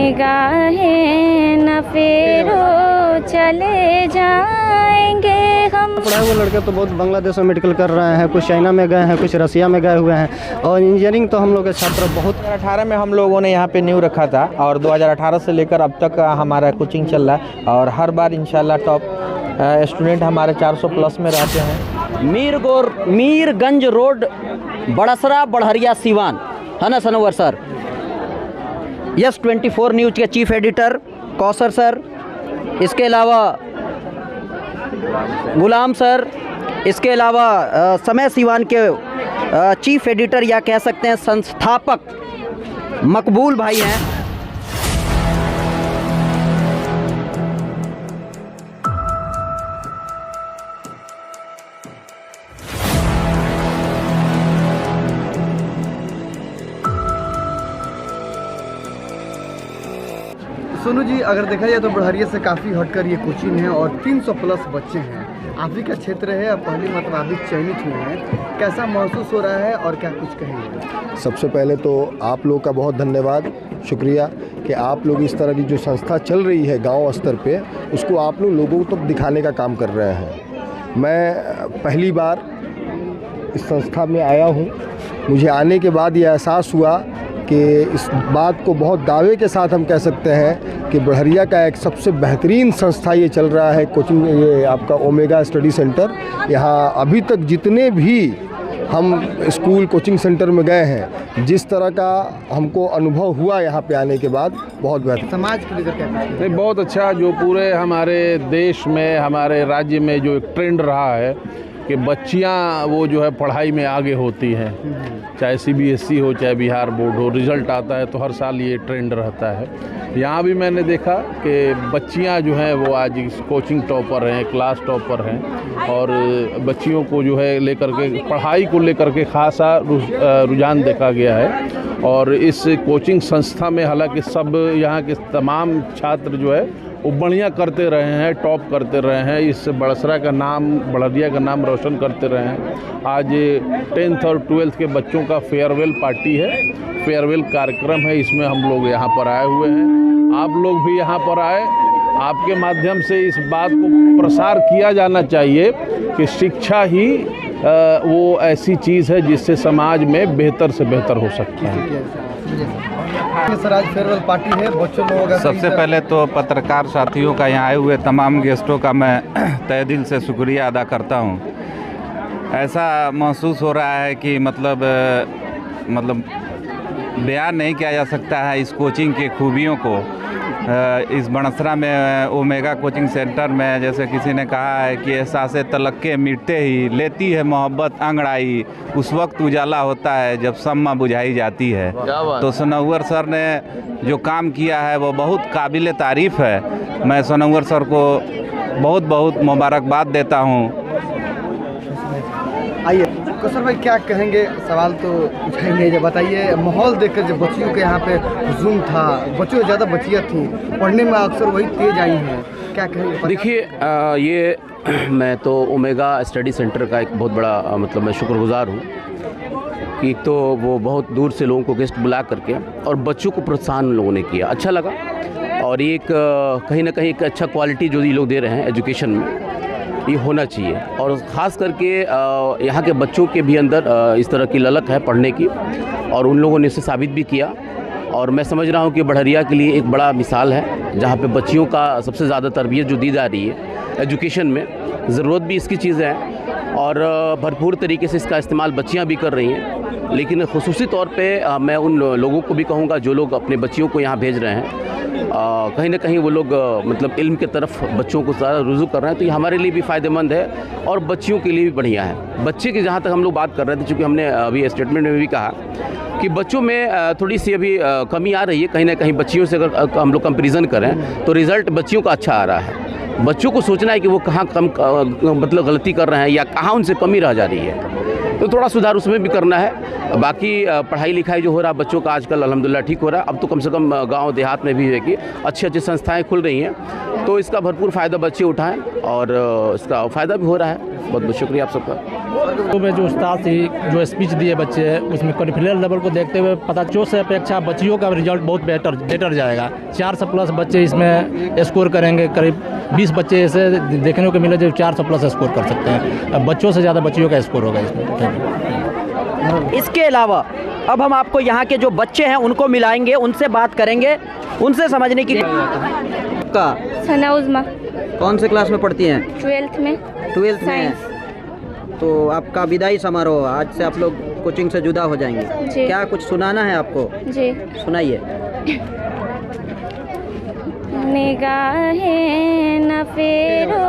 निगाहें न फेरो चले जाएंगे हम। पढ़े हुए लड़के तो बहुत बांग्लादेश में मेडिकल कर रहे हैं, कुछ चाइना में गए हैं, कुछ रसिया में गए हुए हैं, और इंजीनियरिंग तो हम लोग के छात्र बहुत। 2018 में हम लोगों ने यहाँ पे न्यू रखा था और 2018 से लेकर अब तक हमारा कोचिंग चल रहा है और हर बार इंशाल्लाह टॉप स्टूडेंट हमारे 400 प्लस में रहते हैं। मीरगंज रोड, बड़सरा, बढ़हरिया, सीवान, है ना सनोवर सर? यस 24 न्यूज़ के चीफ एडिटर कौसर सर, इसके अलावा गुलाम सर, इसके अलावा समय सीवान के चीफ एडिटर या कह सकते हैं संस्थापक मकबूल भाई हैं। सोनू जी, अगर देखा जाए तो बढ़हरिया से काफ़ी हटकर ये कोचिंग है और 300 प्लस बच्चे हैं। आप ही का क्षेत्र है, अब पहली मतलब आप भी चयनित हुए हैं, कैसा महसूस हो रहा है और क्या कुछ कहेंगे? सबसे पहले तो आप लोग का बहुत धन्यवाद, शुक्रिया कि आप लोग इस तरह की जो संस्था चल रही है गांव स्तर पे, उसको आप लोगों तक दिखाने का काम कर रहे हैं। मैं पहली बार इस संस्था में आया हूँ। मुझे आने के बाद ये एहसास हुआ कि इस बात को बहुत दावे के साथ हम कह सकते हैं कि बढ़हरिया का एक सबसे बेहतरीन संस्था ये चल रहा है कोचिंग, ये आपका ओमेगा स्टडी सेंटर। यहाँ अभी तक जितने भी हम स्कूल कोचिंग सेंटर में गए हैं, जिस तरह का हमको अनुभव हुआ यहाँ पे आने के बाद, बहुत बेहतर। समाज के लिए क्या नहीं, बहुत अच्छा। जो पूरे हमारे देश में, हमारे राज्य में जो एक ट्रेंड रहा है कि बच्चियां वो जो है पढ़ाई में आगे होती हैं, चाहे CBSE हो चाहे बिहार बोर्ड हो, रिज़ल्ट आता है तो हर साल ये ट्रेंड रहता है। यहाँ भी मैंने देखा कि बच्चियां जो हैं वो आज कोचिंग टॉपर हैं, क्लास टॉपर हैं और बच्चियों को जो है लेकर के पढ़ाई को लेकर के खासा रुझान देखा गया है। और इस कोचिंग संस्था में हालांकि सब यहाँ के तमाम छात्र जो है वो बढ़िया करते रहे हैं, टॉप करते रहे हैं, इस बड़सरा का नाम, बढ़हरिया का नाम रोशन करते रहे हैं। आज 10th और 12th के बच्चों का फेयरवेल पार्टी है, फेयरवेल कार्यक्रम है, इसमें हम लोग यहाँ पर आए हुए हैं। आप लोग भी यहाँ पर आए, आपके माध्यम से इस बात को प्रसार किया जाना चाहिए कि शिक्षा ही वो ऐसी चीज़ है जिससे समाज में बेहतर से बेहतर हो सकता है। सर, आज फेयरवेल पार्टी है, बच्चों लोग। सबसे पहले तो पत्रकार साथियों का, यहाँ आए हुए तमाम गेस्टों का मैं तहे दिल से शुक्रिया अदा करता हूँ। ऐसा महसूस हो रहा है कि मतलब बयान नहीं किया जा सकता है इस कोचिंग की खूबियों को। इस बड़सरा में ओमेगा कोचिंग सेंटर में, जैसे किसी ने कहा है कि एहसासे तलक्के मिटते ही लेती है मोहब्बत अंगड़ाई, उस वक्त उजाला होता है जब शम्मा बुझाई जाती है। तो सनौवर सर ने जो काम किया है वो बहुत काबिल तारीफ़ है। मैं सनौवर सर को बहुत बहुत मुबारकबाद देता हूँ। आइए कौसर भाई, क्या कहेंगे? सवाल तो पूछेंगे, जब बताइए माहौल देखकर जब बच्चियों के यहाँ पे हुजूम था, बच्चों ज़्यादा बच्चियाँ थी, पढ़ने में अक्सर वही तेज आई हैं, क्या कहेंगे? देखिए, ये मैं तो ओमेगा स्टडी सेंटर का एक बहुत बड़ा मतलब मैं शुक्रगुजार हूँ कि तो वो बहुत दूर से लोगों को गेस्ट बुला करके और बच्चों को प्रोत्साहन उन लोगों ने किया, अच्छा लगा। और एक कहीं ना कहीं एक अच्छा क्वालिटी जो ये लोग दे रहे हैं एजुकेशन में, ये होना चाहिए। और ख़ास करके यहाँ के बच्चों के भी अंदर इस तरह की ललक है पढ़ने की और उन लोगों ने इसे साबित भी किया। और मैं समझ रहा हूँ कि बढ़हरिया के लिए एक बड़ा मिसाल है जहाँ पे बच्चियों का सबसे ज़्यादा तरबियत जो दी जा रही है एजुकेशन में, ज़रूरत भी इसकी चीज़ें हैं और भरपूर तरीके से इसका इस्तेमाल बच्चियाँ भी कर रही हैं। लेकिन खुसूसी तौर पे मैं उन लोगों को भी कहूँगा जो लोग अपने बच्चियों को यहाँ भेज रहे हैं, कहीं ना कहीं वो लोग मतलब इल्म की तरफ बच्चों को ज़्यादा रुजू कर रहे हैं, तो ये हमारे लिए भी फ़ायदेमंद है और बच्चियों के लिए भी बढ़िया है। बच्चे की जहाँ तक हम लोग बात कर रहे थे, चूँकि हमने अभी स्टेटमेंट में भी कहा कि बच्चों में थोड़ी सी अभी कमी आ रही है, कहीं ना कहीं बच्चियों से अगर हम लोग कंपेरिजन करें तो रिज़ल्ट बच्चियों का अच्छा आ रहा है। बच्चों को सोचना है कि वो कहाँ कम मतलब गलती कर रहे हैं या कहाँ उनसे कमी रह जा रही है, तो थोड़ा सुधार उसमें भी करना है। बाकी पढ़ाई लिखाई जो हो रहा है बच्चों का आजकल अल्हम्दुलिल्लाह ठीक हो रहा है। अब तो कम से कम गांव देहात में भी है कि अच्छी अच्छी संस्थाएं खुल रही हैं तो इसका भरपूर फ़ायदा बच्चे उठाएं और इसका फ़ायदा भी हो रहा है। बहुत बहुत शुक्रिया आप सबका। तो में जो उस्ताद थी जो स्पीच दिए बच्चे हैं उसमें कॉन्फिडेंस लेवल को देखते हुए पता जो से अपेक्षा बच्चियों का रिजल्ट बहुत बेटर जाएगा। 400+ बच्चे इसमें स्कोर करेंगे। करीब 20 बच्चे ऐसे देखने को मिले जो 400+ स्कोर कर सकते हैं। अब बच्चों से ज़्यादा बच्चियों का स्कोर होगा इसमें। इसके अलावा अब हम आपको यहाँ के जो बच्चे हैं उनको मिलाएंगे, उनसे बात करेंगे, उनसे समझने की का सना उज़मा कौन से क्लास में पढ़ती हैं? 12th में। 12th में। तो आपका विदाई समारोह, आज से आप लोग कोचिंग से जुदा हो जाएंगे। जी। क्या कुछ सुनाना है आपको? जी सुनाइए। निगाहें न फेरो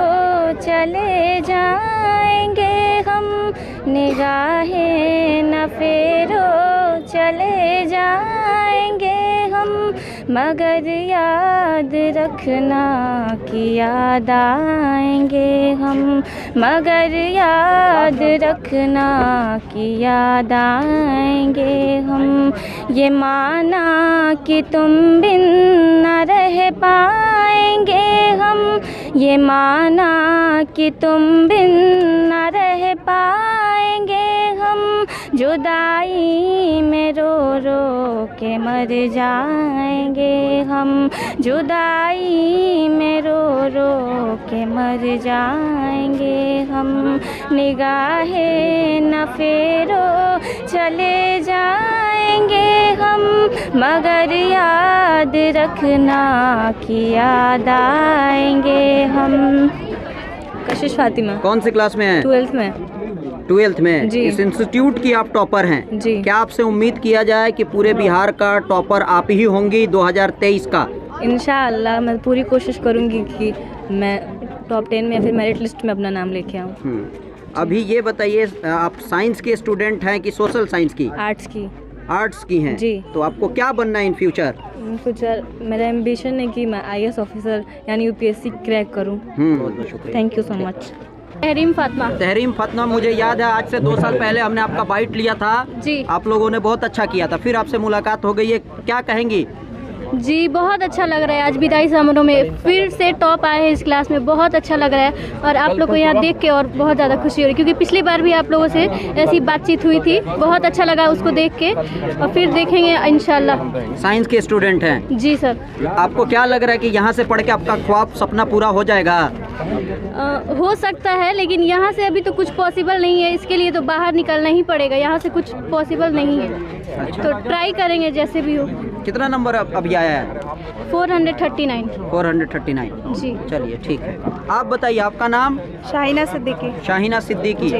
चले जाएंगे हम, निगाहें न फेरो चले जाएंगे हम, मगर याद रखना कि याद आएंगे हम, मगर याद रखना कि याद आएंगे हम। ये माना कि तुम बिन न रह पाएंगे हम, ये माना कि तुम बिन न रह पाएंगे हम, जुदाई में रो रो के मर जाएंगे हम, जुदाई में रो रो के मर जाएंगे हम। निगाहें न फेरो चले जाएंगे हम, मगर याद रखना कि याद आएंगे हम। कशिश फातिमा। कौन सी क्लास में है? 12th में। 12th में जी। इस इंस्टीट्यूट की आप टॉपर हैं जी। क्या आपसे उम्मीद किया जाए कि पूरे बिहार का टॉपर आप ही होंगी 2023 का? इंशाअल्लाह मैं पूरी कोशिश करूँगी कि मैं टॉप 10 में या फिर मेरिट लिस्ट में अपना नाम लेके आऊँ। अभी ये बताइए, आप साइंस के स्टूडेंट हैं कि सोशल साइंस की? आर्ट्स की। आर्ट्स की हैं जी। तो आपको क्या बनना है इन फ्यूचर? इन फ्यूचर मेरा एम्बिशन है कि मैं IAS ऑफिसर यानी UPSC क्रैक करूँ। बहुत बहुत शुक्रिया। Thank you so much. Tahreem Fatima. Tahreem Fatima, मुझे याद है आज से 2 साल पहले हमने आपका बाइट लिया था जी। आप लोगों ने बहुत अच्छा किया था, फिर आपसे मुलाकात हो गई है, क्या कहेंगी? जी बहुत अच्छा लग रहा है, आज विदाई समारोह में फिर से टॉप आए हैं इस क्लास में, बहुत अच्छा लग रहा है और आप लोग को यहाँ देख के और बहुत ज़्यादा खुशी हो रही है क्योंकि पिछली बार भी आप लोगों से ऐसी बातचीत हुई थी, बहुत अच्छा लगा उसको देख के और फिर देखेंगे इंशाल्लाह। साइंस के स्टूडेंट हैं? जी सर। आपको क्या लग रहा है कि यहाँ से पढ़ के आपका ख्वाब सपना पूरा हो जाएगा? हो सकता है, लेकिन यहाँ से अभी तो कुछ पॉसिबल नहीं है, इसके लिए तो बाहर निकलना ही पड़ेगा, यहाँ से कुछ पॉसिबल नहीं है तो ट्राई करेंगे जैसे भी हो। कितना नंबर अभी आया है? 439। 439 जी। चलिए ठीक है। आप बताइए आपका नाम? शाहिना सिद्दीकी। शाहिना सिद्दीकी।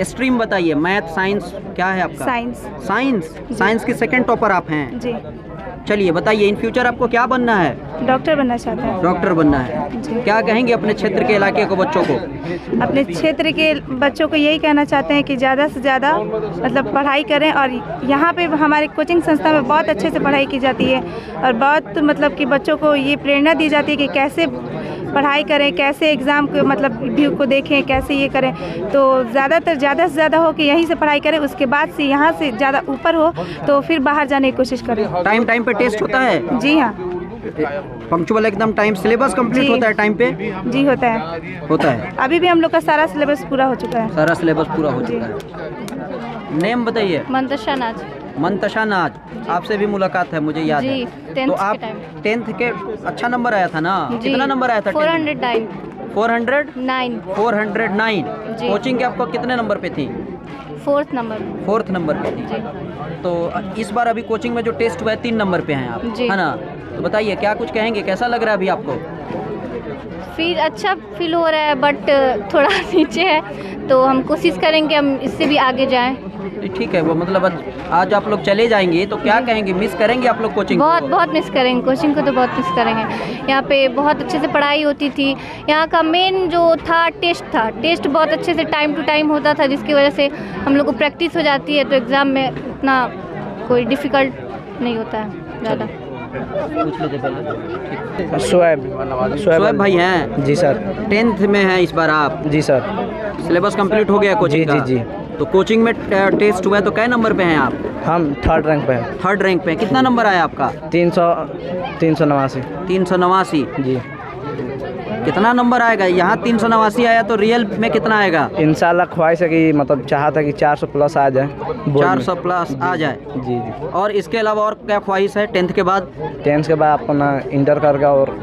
स्ट्रीम बताइए, मैथ साइंस क्या है आपका? साइंस। साइंस की सेकंड टॉपर आप हैं? जी। चलिए बताइए इन फ्यूचर आपको क्या बनना है? डॉक्टर बनना चाहता है। डॉक्टर बनना है। क्या कहेंगे अपने क्षेत्र के इलाके को बच्चों को? अपने क्षेत्र के बच्चों को यही कहना चाहते हैं कि ज़्यादा से ज़्यादा मतलब पढ़ाई करें और यहाँ पे हमारे कोचिंग संस्था में बहुत अच्छे से पढ़ाई की जाती है और बहुत मतलब कि बच्चों को ये प्रेरणा दी जाती है कि कैसे पढ़ाई करें, कैसे एग्ज़ाम को मतलब व्यू को देखें, कैसे ये करें, तो ज़्यादातर ज़्यादा से ज़्यादा हो कि यहीं से पढ़ाई करें, उसके बाद से यहाँ से ज़्यादा ऊपर हो तो फिर बाहर जाने की कोशिश करें। टाइम पे टेस्ट होता है? जी हाँ। पंक्चुअल एकदम टाइम, सिलेबस कंप्लीट होता है टाइम पे? जी होता है। अभी भी हम लोग का सारा सिलेबस पूरा हो चुका है। सारा सिलेबस पूरा हो चुका है। नेम बताइए। मंतशा नाज। मंतशा नाज, आपसे भी मुलाकात है मुझे याद है। तो आप 10th के अच्छा नंबर आया था ना? कितना नंबर आया था? 409। 409। कोचिंग के आपको कितने नंबर पे थी? 4th number. 4th नंबर पे थी। तो इस बार अभी कोचिंग में जो टेस्ट हुआ है 3 नंबर पे हैं आप, है ना? तो बताइए क्या कुछ कहेंगे, कैसा लग रहा है अभी आपको? फिर अच्छा फील हो रहा है बट थोड़ा नीचे है तो हम कोशिश करेंगे हम इससे भी आगे जाएं। ठीक है, वो मतलब आज आप लोग चले जाएंगे तो क्या कहेंगे, मिस करेंगे आप लोग कोचिंग? बहुत मिस करेंगे कोचिंग को, तो बहुत मिस करेंगे। यहाँ पे बहुत अच्छे से पढ़ाई होती थी, यहाँ का मेन जो था टेस्ट बहुत अच्छे से टाइम टू टाइम होता था जिसकी वजह से हम लोग को प्रैक्टिस हो जाती है तो एग्ज़ाम में उतना कोई डिफ़िकल्ट नहीं होता है ज़्यादा। शोएब भाई हैं? जी सर। 10th में है इस बार आप? जी सर। सिलेबस कंप्लीट हो गया कोचिंग का? जी। तो कोचिंग में टेस्ट हुआ है तो कै नंबर पे हैं आप? हम 3rd रैंक पे हैं। 3rd रैंक पे। कितना नंबर आया आपका? 389। 389 जी। कितना नंबर आएगा? यहाँ 389 आया तो रियल में कितना आएगा? इंशाल्लाह ख्वाहिश है कि मतलब चाहता कि 400 प्लस आ जाए, 400 प्लस आ जाए। जी जी। और इसके अलावा और क्या ख्वाहिश है 10th के बाद? 10th के बाद अपना इंटर करके और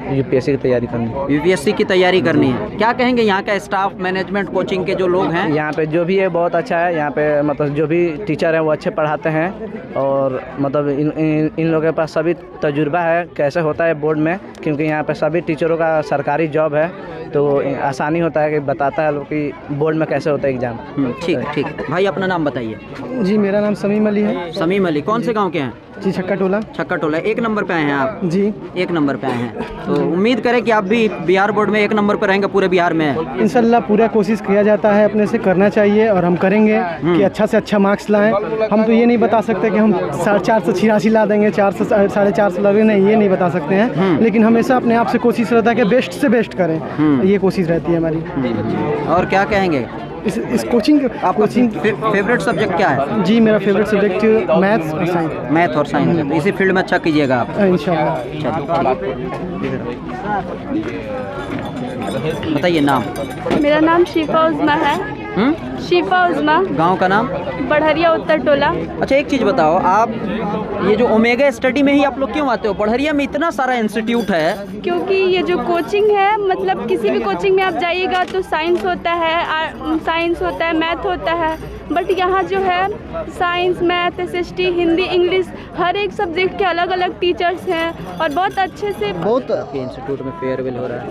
यूपीएससी की तैयारी करनी है। यूपीएससी की तैयारी करनी है। क्या कहेंगे यहाँ का स्टाफ, मैनेजमेंट, कोचिंग के जो लोग हैं? यहाँ पे जो भी है बहुत अच्छा है। यहाँ पे मतलब जो भी टीचर हैं वो अच्छे पढ़ाते हैं और मतलब इन लोगों के पास सभी तजुर्बा है कैसे होता है बोर्ड में, क्योंकि यहाँ पे सभी टीचरों का सरकारी जॉब है तो आसानी होता है कि बताता है लोग कि बोर्ड में कैसे होता है एग्ज़ाम। ठीक ठीक। भाई अपना नाम बताइए। जी मेरा नाम समीम अली है। समीम अली, कौन से गांव के हैं? जी छक्का टोला। छक्का टोला। 1 नंबर पे आए हैं आप? जी 1 नंबर पे आए हैं। तो उम्मीद करें कि आप भी बिहार बोर्ड में 1 नंबर पर रहेंगे पूरे बिहार में। इंशाल्लाह पूरा कोशिश किया जाता है, अपने से करना चाहिए और हम करेंगे कि अच्छा से अच्छा मार्क्स लाएं। हम तो ये नहीं बता सकते कि हम 486 ला देंगे, 400 450 ला देंगे, नहीं ये नहीं बता सकते हैं, लेकिन हमेशा अपने आप से कोशिश रहता है कि बेस्ट से बेस्ट करें, ये कोशिश रहती है हमारी। और क्या कहेंगे इस कोचिंग फेवरेट सब्जेक्ट क्या है? जी मेरा फेवरेट सब्जेक्ट मैथ्स और साइंस। मैथ और साइंस है, तो इसी फील्ड में अच्छा कीजिएगा आप इंशाल्लाह। बताइए नाम। मेरा नाम शिफा उज़मा है। शिफा उज़मा। गांव का नाम? बढ़हरिया उत्तर टोला। अच्छा एक चीज़ बताओ, आप ये जो ओमेगा स्टडी में ही आप लोग क्यों आते हो? बढ़हरिया में इतना सारा इंस्टीट्यूट है। क्योंकि ये जो कोचिंग है, मतलब किसी भी कोचिंग में आप जाइएगा तो साइंस होता है, मैथ होता है, बट यहाँ जो है science, math, SST, Hindi, English, हर एक सब्जेक्ट के अलग अलग टीचर्स हैं और बहुत अच्छे से इंस्टीट्यूट में फेयरवेल हो रहा है।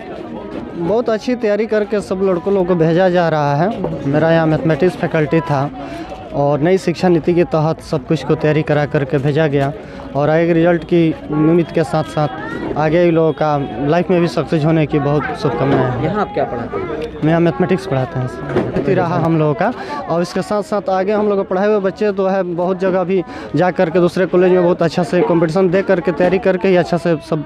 बहुत अच्छी तैयारी करके सब लड़कों लोगों को भेजा जा रहा है। मेरा यहाँ मैथमेटिक्स फैकल्टी था और नई शिक्षा नीति के तहत सब कुछ को तैयारी करा करके भेजा गया और आगे रिजल्ट की उम्मीद के साथ साथ आगे इन लोगों का लाइफ में भी सक्सेस होने की बहुत शुभकामनाएं हैं। यहाँ आप क्या पढ़ाते हैं? मैं यहाँ मैथमेटिक्स पढ़ाते हैं, रहा हम लोगों का। और इसके साथ साथ आगे हम लोग पढ़ाए हुए बच्चे तो है बहुत जगह भी जा करके दूसरे कॉलेज में बहुत अच्छा से कंपटीशन दे करके तैयारी करके ही अच्छा से सब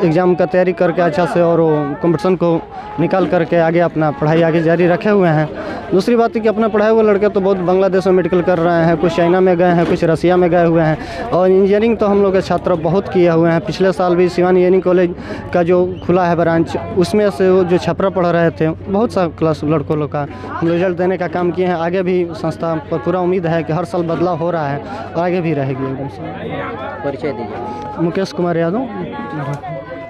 एग्ज़ाम का तैयारी करके अच्छा से और कंपटीशन को निकाल करके आगे अपना पढ़ाई आगे जारी रखे हुए हैं। दूसरी बात है कि अपना पढ़ाए हुए लड़के तो बहुत बांग्लादेश में मेडिकल कर रहे हैं, कुछ चाइना में गए हैं, कुछ रसिया में गए हुए हैं और इंजीनियरिंग तो हम लोग के छात्र बहुत किए हुए हैं। पिछले साल भी सिवान इंजीनियरिंग कॉलेज का जो खुला है ब्रांच, उसमें से वो जो छपरा पढ़ रहे थे बहुत सा क्लास लड़कों लोग का हम रिजल्ट देने का काम किए हैं। आगे भी संस्था पर पूरा उम्मीद है कि हर साल बदलाव हो रहा है और आगे भी रहेगी एकदम से। परिचय दीजिए। मुकेश कुमार यादव।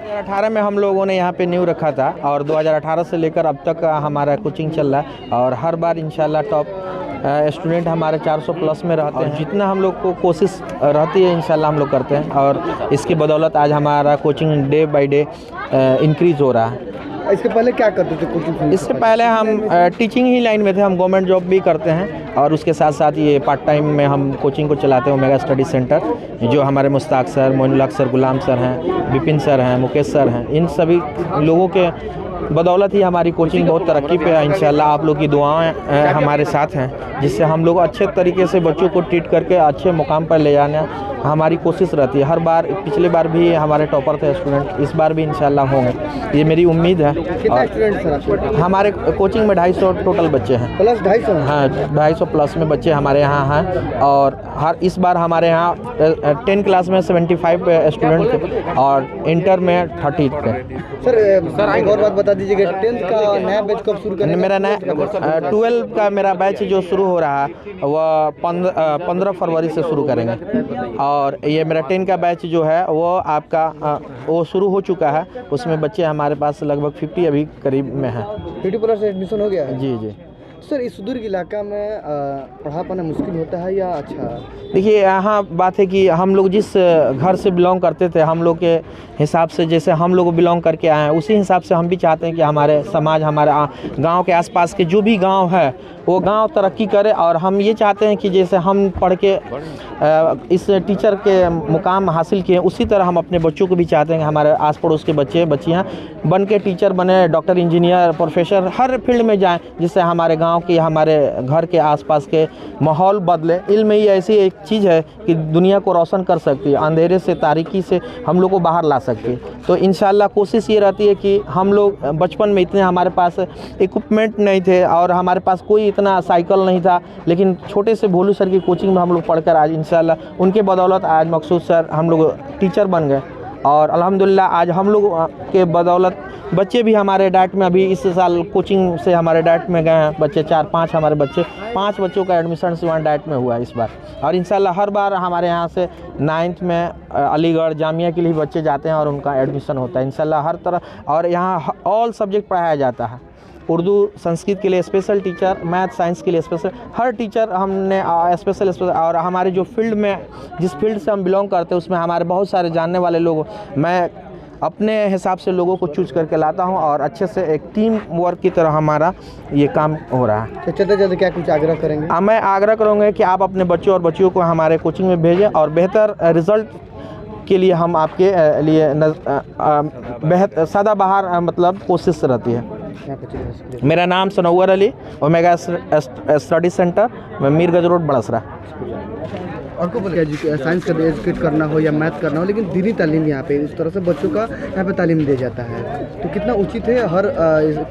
2018 में हम लोगों ने यहाँ पे न्यू रखा था और 2018 से लेकर अब तक हमारा कोचिंग चल रहा है और हर बार इंशाल्लाह टॉप स्टूडेंट हमारे 400 प्लस में रहते हैं। जितना हम लोग को कोशिश रहती है इंशाल्लाह हम लोग करते हैं और इसकी बदौलत आज हमारा coaching day by day increase हो रहा है। इसके पहले क्या करते थे कोचिंग? इससे पहले हम टीचिंग ही लाइन में थे। हम गवर्नमेंट जॉब भी करते हैं और उसके साथ साथ ये पार्ट टाइम में हम कोचिंग को चलाते हैं। ओमेगा स्टडी सेंटर जो हमारे मुश्ताक सर, मोइनुल हक सर, गुलाम सर हैं, विपिन सर हैं, मुकेश सर हैं, इन सभी लोगों के बदौलत ही हमारी कोचिंग बहुत तरक्की पे है। इंशाल्लाह आप लोग की दुआएं हमारे साथ हैं जिससे हम लोग अच्छे तरीके से बच्चों को ट्रीट करके अच्छे मुकाम पर ले जाना हमारी कोशिश रहती है। हर बार, पिछले बार भी हमारे टॉपर थे स्टूडेंट, इस बार भी इंशाल्लाह होंगे, ये मेरी उम्मीद है। और हमारे कोचिंग में 250 टोटल बच्चे हैं। प्लस 250? हाँ 250 प्लस में बच्चे हमारे यहाँ हैं और इस बार हमारे यहाँ 10 क्लास में 75 स्टूडेंट थे और इंटर में 30 थे। सर एक और बात बता दीजिएगा, 10th का नया बैच कब शुरू करेंगे? मेरा नया 12 का मेरा बैच जो शुरू हो रहा है वह 15 फरवरी से शुरू करेंगे और ये मेरा 10 का बैच जो है वो आपका वो शुरू हो चुका है। उसमें बच्चे हमारे पास लगभग 50 अभी करीब में हैं। 50 प्लस एडमिशन हो गया है? जी जी। सर इस सुदूर इलाका में पढ़ा पाना मुश्किल होता है या अच्छा? देखिए यहाँ बात है कि हम लोग जिस घर से बिलोंग करते थे, हम लोग के हिसाब से जैसे हम लोग बिलोंग करके आए हैं उसी हिसाब से हम भी चाहते हैं कि हमारे समाज, हमारे गांव के आसपास के जो भी गांव है वो गांव तरक्की करे और हम ये चाहते हैं कि जैसे हम पढ़ के इस टीचर के मुकाम हासिल किए उसी तरह हम अपने बच्चों को भी चाहते हैं कि हमारे आस पड़ोस के बच्चे बच्चियाँ बन के टीचर बने, डॉक्टर, इंजीनियर, प्रोफेसर, हर फील्ड में जाएँ जिससे हमारे गाँव की, हमारे घर के आसपास के माहौल बदले। इल्म ही ऐसी एक चीज़ है कि दुनिया को रोशन कर सकती है, अंधेरे से, तारीकी से हम लोग को बाहर ला सकती है। तो इंशाल्लाह कोशिश ये रहती है कि हम लोग बचपन में इतने हमारे पास इक्विपमेंट नहीं थे और हमारे पास कोई इतना साइकिल नहीं था, लेकिन छोटे से भोलू सर की कोचिंग में हम लोग पढ़कर आज इंशाल्लाह उनके बदौलत आज मकसूद सर हम लोग टीचर बन गए और अल्हम्दुलिल्लाह आज हम लोग के बदौलत बच्चे भी हमारे डाइट में अभी इस साल कोचिंग से हमारे डाइट में गए हैं बच्चे 4-5 हमारे बच्चे 5 बच्चों का एडमिशन सिवान डाइट में हुआ है इस बार। और इंशाल्लाह हर बार हमारे यहाँ से 9th में अलीगढ़ जामिया के लिए बच्चे जाते हैं और उनका एडमिशन होता है इंशाल्लाह हर तरह। और यहाँ ऑल सब्जेक्ट पढ़ाया जाता है, उर्दू संस्कृत के लिए स्पेशल टीचर, मैथ साइंस के लिए स्पेशल, हर टीचर हमने स्पेशल। और हमारे जो फील्ड में जिस फील्ड से हम बिलोंग करते हैं उसमें हमारे बहुत सारे जानने वाले लोग, मैं अपने हिसाब से लोगों को चूज करके लाता हूं और अच्छे से एक टीम वर्क की तरह हमारा ये काम हो रहा है। तो चलते चलते क्या कुछ आग्रह करेंगे? मैं आग्रह करूँगा कि आप अपने बच्चों और बच्चियों को हमारे कोचिंग में भेजें और बेहतर रिजल्ट के लिए हम आपके लिए बेहतर सदाबहार मतलब कोशिश रहती है। मेरा नाम Sanauwar Ali, Omega study centre, Mirganj road, Badsara. आपको बोले साइंस का एजुकेट करना हो या मैथ करना हो, लेकिन दीनी तालीम यहाँ पे इस तरह से बच्चों का यहाँ पे तालीम दिया जाता है, तो कितना उचित है हर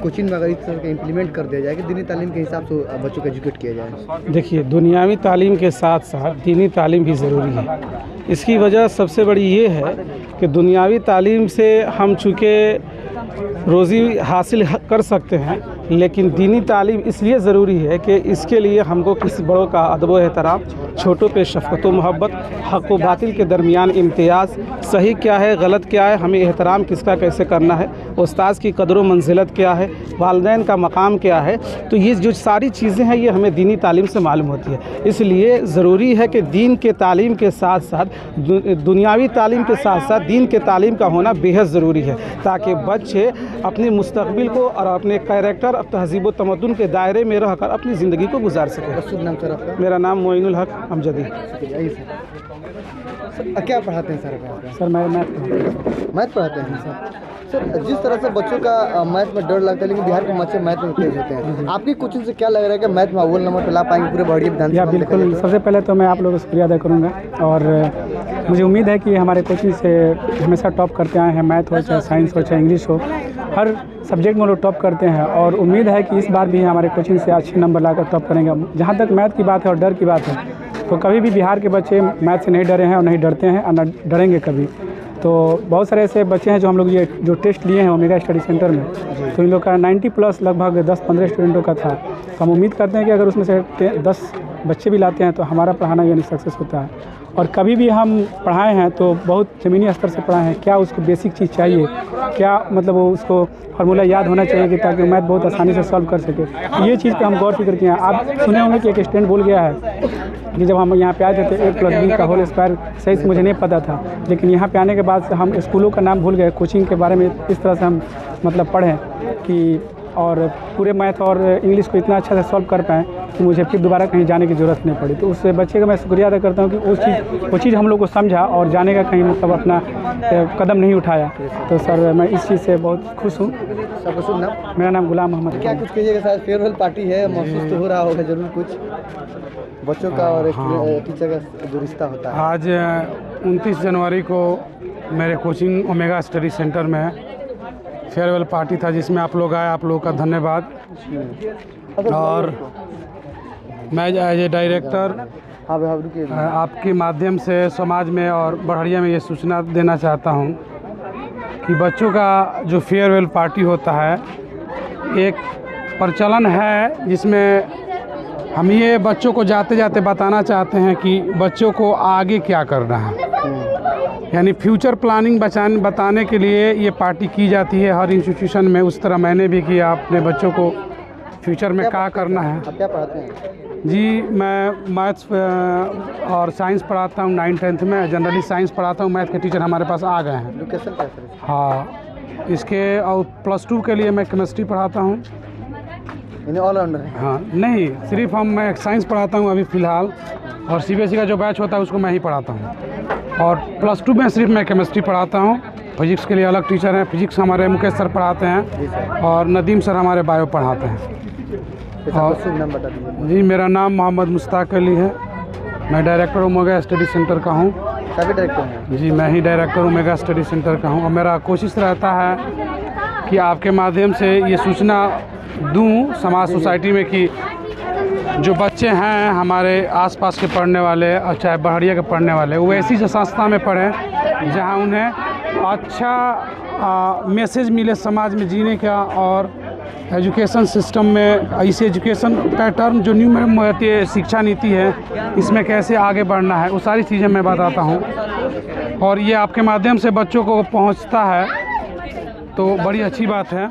कोचिंग में अगर इस तरह का इम्प्लीमेंट कर दिया जाए कि दीनी तालीम के हिसाब से बच्चों को एजुकेट किया जाए? देखिए, दुनियावी तालीम के साथ साथ दीनी तालीम भी ज़रूरी है। इसकी वजह सबसे बड़ी ये है कि दुनियावी तालीम से हम चूँकि रोज़ी हासिल कर सकते हैं, लेकिन दीनी तालीम इसलिए ज़रूरी है कि इसके लिए हमको किसी बड़ों का अदब व एहतराम, छोटों पे शफ़क़त व मोहब्बत, हक़ व बातिल के दरमियान इम्तियाज़, सही क्या है गलत क्या है, हमें एहतराम किसका कैसे करना है, उस्ताद की कदर व मंजिलत क्या है, वालिदैन का मकाम क्या है, तो ये जो सारी चीज़ें हैं ये हमें दीनी तालीम से मालूम होती है। इसलिए ज़रूरी है कि दीन के तालीम के साथ साथ दुनियावी तालीम के साथ साथ दीन के तालीम का होना बेहद ज़रूरी है, ताकि बच्चे अपने मुस्तक़बिल को और अपने कैरेक्टर और तहज़ीब व तमद्दुन के दायरे में रहकर अपनी ज़िंदगी को गुजार सकें। शुभ नाम सर आपका? मेरा नाम मोइनुल हक अमजदी। क्या पढ़ाते हैं सर? सर मैं मैथ पढ़ाते हैं सर। जिस तरह से बच्चों का मैथ में डर लगता है, लेकिन बिहार के बच्चे मैथ में तेज होते हैं, आपकी कोचिंग से क्या लग रहा है कि मैथ में अव्वल नंबर पे ला पाएंगे पूरे बढ़िया विधानसभा? बिल्कुल। सबसे पहले तो मैं आप लोगों को शुक्रिया अदा करूँगा और मुझे उम्मीद है कि हमारे कोचिंग से हमेशा टॉप करते आए हैं, मैथ हो चाहे साइंस हो चाहे इंग्लिश हो, हर सब्जेक्ट में लोग टॉप करते हैं और उम्मीद है कि इस बार भी हमारे कोचिंग से अच्छे नंबर लाकर टॉप करेंगे। जहाँ तक मैथ की बात है और डर की बात है, तो कभी भी बिहार के बच्चे मैथ से नहीं डरे हैं और नहीं डरते हैं और न डरेंगे कभी। तो बहुत सारे ऐसे बच्चे हैं जो हम लोग ये जो टेस्ट लिए हैं ओमेगा स्टडी सेंटर में, तो इन लोग का 90+ लगभग 10-15 स्टूडेंटों का था। तो हम उम्मीद करते हैं कि अगर उसमें से 10 बच्चे भी लाते हैं तो हमारा पढ़ाना यानी सक्सेस होता है। और कभी भी हम पढ़ाए हैं तो बहुत ज़मीनी स्तर से पढ़ाए हैं, क्या उसको बेसिक चीज़ चाहिए, क्या मतलब वो उसको फार्मूला याद होना चाहिए कि ताकि मैथ बहुत आसानी से सॉल्व कर सके। ये चीज़ पे हम गौर फिक्र किए हैं। आप सुने होंगे कि एक स्टूडेंट बोल गया है कि जब हम यहाँ पे आए थे तो 1+B का होल स्क्वायर सही से मुझे नहीं पता था, लेकिन यहाँ पे आने के बाद से हम स्कूलों का नाम भूल गए, कोचिंग के बारे में इस तरह से हम मतलब पढ़ें कि और पूरे मैथ और इंग्लिश को इतना अच्छा से सॉल्व कर पाएँ कि मुझे फिर दोबारा कहीं जाने की ज़रूरत नहीं पड़ी। तो उस बच्चे का मैं शुक्रिया अदा करता हूँ कि वो चीज़ हम लोग को समझा और जाने का कहीं मतलब अपना कदम नहीं उठाया। तो सर मैं इस चीज़ से बहुत खुश हूँ। मेरा नाम गुलाम मोहम्मद। क्या कुछ कहिएगा? शायद फेयरवेल पार्टी है, महसूस तो हो रहा होगा जरूर कुछ बच्चों का और टीचर का जो रिश्ता होता है। आज 29 जनवरी को मेरे कोचिंग ओमेगा स्टडी सेंटर में फेयरवेल पार्टी था, जिसमें आप लोग आए, आप लोगों का धन्यवाद। और मैं एज ए डायरेक्टर आपके माध्यम से समाज में और बढ़िया में ये सूचना देना चाहता हूँ कि बच्चों का जो फेयरवेल पार्टी होता है एक प्रचलन है, जिसमें हम ये बच्चों को जाते जाते बताना चाहते हैं कि बच्चों को आगे क्या करना है, यानी फ्यूचर प्लानिंग बताने के लिए ये पार्टी की जाती है हर इंस्टीट्यूशन में। उस तरह मैंने भी किया, अपने बच्चों को फ्यूचर में क्या करना है। आप क्या पढ़ाते हैं? जी मैं मैथ्स और साइंस पढ़ाता हूँ 9th-10th में, जनरली साइंस पढ़ाता हूँ। मैथ के टीचर हमारे पास आ गए हैं। लोकेशन कैसे? हाँ, इसके और +2 के लिए मैं केमिस्ट्री पढ़ाता हूँ। ऑलराउंडर है? हाँ नहीं, सिर्फ मैं साइंस पढ़ाता हूँ अभी फ़िलहाल, और CBSE का जो बैच होता है उसको मैं ही पढ़ाता हूँ। और +2 में सिर्फ मैं केमिस्ट्री पढ़ाता हूँ। फिजिक्स के लिए अलग टीचर हैं, फिजिक्स हमारे मुकेश सर पढ़ाते हैं और नदीम सर हमारे बायो पढ़ाते हैं। और जी मेरा नाम मोहम्मद मुश्ताक अली है, मैं डायरेक्टर ओमेगा स्टडी सेंटर का हूँ। जी मैं ही डायरेक्टर ओमेगा स्टडी सेंटर का हूँ। और मेरा कोशिश रहता है कि आपके माध्यम से ये सूचना दूँ समाज सोसाइटी में कि जो बच्चे हैं हमारे आसपास के पढ़ने वाले और चाहे बहरिया के पढ़ने वाले, वो ऐसी संस्था में पढ़ें जहाँ उन्हें अच्छा मैसेज मिले समाज में जीने का, और एजुकेशन सिस्टम में ऐसे एजुकेशन पैटर्न जो न्यू शिक्षा नीति है इसमें कैसे आगे बढ़ना है, वो सारी चीज़ें मैं बताता हूँ। और ये आपके माध्यम से बच्चों को पहुँचता है तो बड़ी अच्छी बात है।